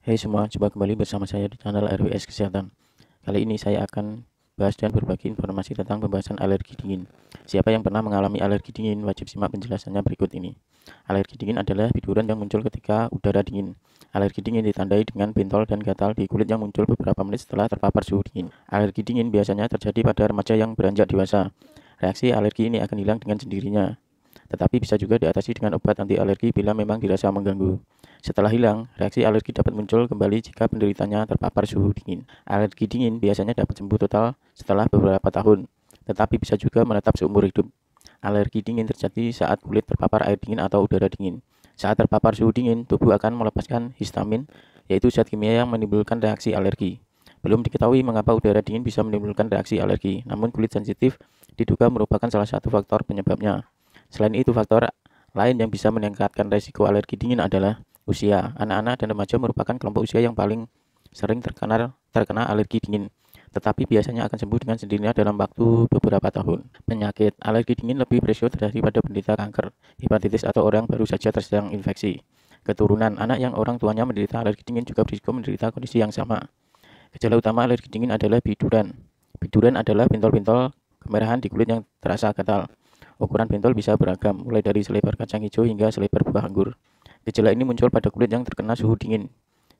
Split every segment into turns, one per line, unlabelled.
Hai semua, jumpa kembali bersama saya di channel RWS Kesehatan. Kali ini saya akan bahas dan berbagi informasi tentang pembahasan alergi dingin. Siapa yang pernah mengalami alergi dingin, wajib simak penjelasannya berikut ini. Alergi dingin adalah biduran yang muncul ketika udara dingin. Alergi dingin ditandai dengan bentol dan gatal di kulit yang muncul beberapa menit setelah terpapar suhu dingin. Alergi dingin biasanya terjadi pada remaja yang beranjak dewasa. Reaksi alergi ini akan hilang dengan sendirinya, tetapi bisa juga diatasi dengan obat anti alergi bila memang dirasa mengganggu. Setelah hilang, reaksi alergi dapat muncul kembali jika penderitanya terpapar suhu dingin. Alergi dingin biasanya dapat sembuh total setelah beberapa tahun, tetapi bisa juga menetap seumur hidup. Alergi dingin terjadi saat kulit terpapar air dingin atau udara dingin. Saat terpapar suhu dingin, tubuh akan melepaskan histamin, yaitu zat kimia yang menimbulkan reaksi alergi. Belum diketahui mengapa udara dingin bisa menimbulkan reaksi alergi, namun kulit sensitif diduga merupakan salah satu faktor penyebabnya. Selain itu, faktor lain yang bisa meningkatkan risiko alergi dingin adalah usia. Anak-anak dan remaja merupakan kelompok usia yang paling sering terkena alergi dingin, tetapi biasanya akan sembuh dengan sendirinya dalam waktu beberapa tahun. Penyakit alergi dingin lebih beresiko terjadi pada penderita kanker, hepatitis atau orang baru saja terserang infeksi. Keturunan anak yang orang tuanya menderita alergi dingin juga berisiko menderita kondisi yang sama. Gejala utama alergi dingin adalah biduran. Biduran adalah bentol-bentol kemerahan di kulit yang terasa gatal. Ukuran bentol bisa beragam, mulai dari selebar kacang hijau hingga selebar buah anggur. Gejala ini muncul pada kulit yang terkena suhu dingin,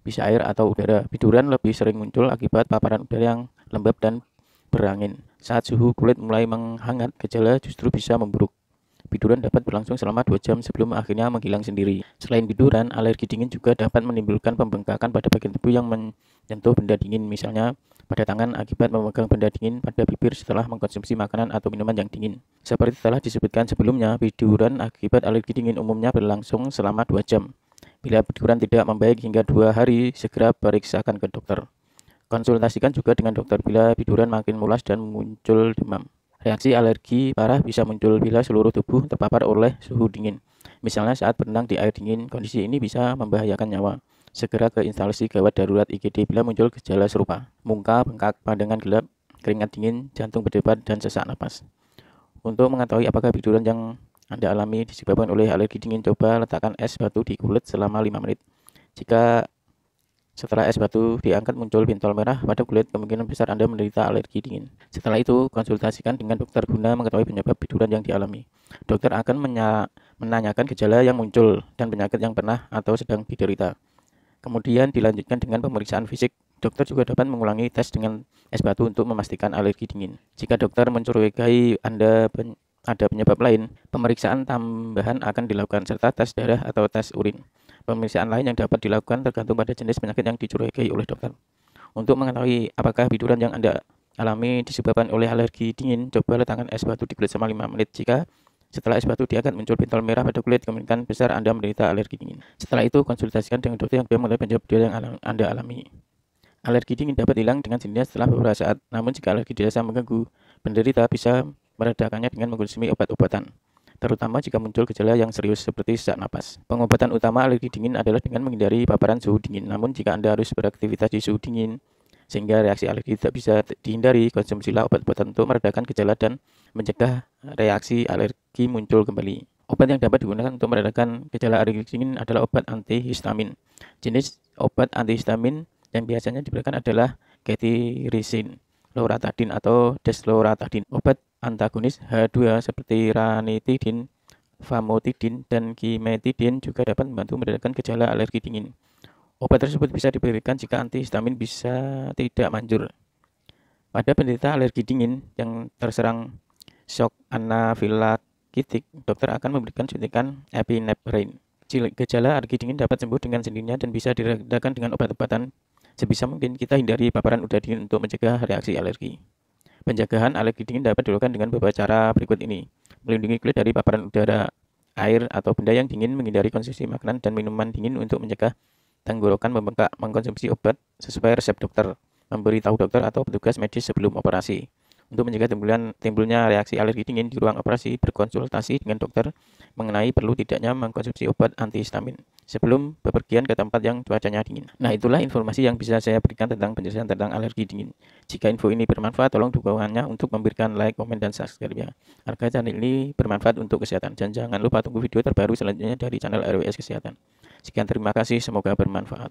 bisa air atau udara. Biduran lebih sering muncul akibat paparan udara yang lembab dan berangin. Saat suhu kulit mulai menghangat, gejala justru bisa memburuk. Biduran dapat berlangsung selama 2 jam sebelum akhirnya menghilang sendiri. Selain biduran, alergi dingin juga dapat menimbulkan pembengkakan pada bagian tubuh yang menyentuh benda dingin, misalnya pada tangan akibat memegang benda dingin, pada bibir setelah mengkonsumsi makanan atau minuman yang dingin. Seperti telah disebutkan sebelumnya, biduran akibat alergi dingin umumnya berlangsung selama 2 jam. Bila biduran tidak membaik hingga 2 hari, segera periksakan ke dokter. Konsultasikan juga dengan dokter bila biduran makin mulas dan muncul demam. Reaksi alergi parah bisa muncul bila seluruh tubuh terpapar oleh suhu dingin. Misalnya saat berenang di air dingin, kondisi ini bisa membahayakan nyawa. Segera ke instalasi gawat darurat IGD bila muncul gejala serupa. Muka bengkak, pandangan gelap, keringat dingin, jantung berdebar, dan sesak napas. Untuk mengetahui apakah biduran yang Anda alami disebabkan oleh alergi dingin, coba letakkan es batu di kulit selama 5 menit. Jika setelah es batu diangkat muncul bentol merah pada kulit, kemungkinan besar Anda menderita alergi dingin. Setelah itu, konsultasikan dengan dokter guna mengetahui penyebab biduran yang dialami. Dokter akan menanyakan gejala yang muncul dan penyakit yang pernah atau sedang diderita. Kemudian dilanjutkan dengan pemeriksaan fisik. Dokter juga dapat mengulangi tes dengan es batu untuk memastikan alergi dingin. Jika dokter mencurigai Anda ada penyebab lain, pemeriksaan tambahan akan dilakukan serta tes darah atau tes urin. Pemeriksaan lain yang dapat dilakukan tergantung pada jenis penyakit yang dicurigai oleh dokter. Untuk mengetahui apakah biduran yang Anda alami disebabkan oleh alergi dingin, coba letakkan es batu di kulit selama 5 menit. Jika setelah es batu diangkat muncul bentol merah pada kulit, kemungkinan besar Anda menderita alergi dingin. Setelah itu, konsultasikan dengan dokter yang sudah mengenai penyebab biduran yang Anda alami. Alergi dingin dapat hilang dengan sendirinya setelah beberapa saat, namun jika alergi dirasa mengganggu, penderita bisa meredakannya dengan mengkonsumsi obat-obatan, terutama jika muncul gejala yang serius seperti sesak napas. Pengobatan utama alergi dingin adalah dengan menghindari paparan suhu dingin. Namun jika Anda harus beraktivitas di suhu dingin sehingga reaksi alergi tidak bisa dihindari, konsumsilah obat-obatan untuk meredakan gejala dan mencegah reaksi alergi muncul kembali. Obat yang dapat digunakan untuk meredakan gejala alergi dingin adalah obat antihistamin. Jenis obat antihistamin yang biasanya diberikan adalah cetirizine, loratadine atau desloratadine. Obat antagonis H2 seperti ranitidin, famotidin, dan cimetidin juga dapat membantu meredakan gejala alergi dingin. Obat tersebut bisa diberikan jika antihistamin bisa tidak manjur. Pada penderita alergi dingin yang terserang shock anafilaktik, dokter akan memberikan suntikan epinephrine. Gejala alergi dingin dapat sembuh dengan sendirinya dan bisa diredakan dengan obat-obatan. Sebisa mungkin kita hindari paparan udara dingin untuk mencegah reaksi alergi. Pencegahan alergi dingin dapat dilakukan dengan beberapa cara berikut ini. Melindungi kulit dari paparan udara, air, atau benda yang dingin, menghindari konsumsi makanan dan minuman dingin untuk mencegah tenggorokan membengkak, mengkonsumsi obat sesuai resep dokter, memberitahu dokter atau petugas medis sebelum operasi. Untuk mencegah timbulnya reaksi alergi dingin di ruang operasi, berkonsultasi dengan dokter mengenai perlu tidaknya mengkonsumsi obat antihistamin sebelum bepergian ke tempat yang cuacanya dingin. Nah, itulah informasi yang bisa saya berikan tentang penjelasan tentang alergi dingin. Jika info ini bermanfaat, tolong dukungannya untuk memberikan like, komen, dan subscribe ya, agar channel ini bermanfaat untuk kesehatan. Dan jangan lupa tunggu video terbaru selanjutnya dari channel RWS Kesehatan. Sekian, terima kasih, semoga bermanfaat.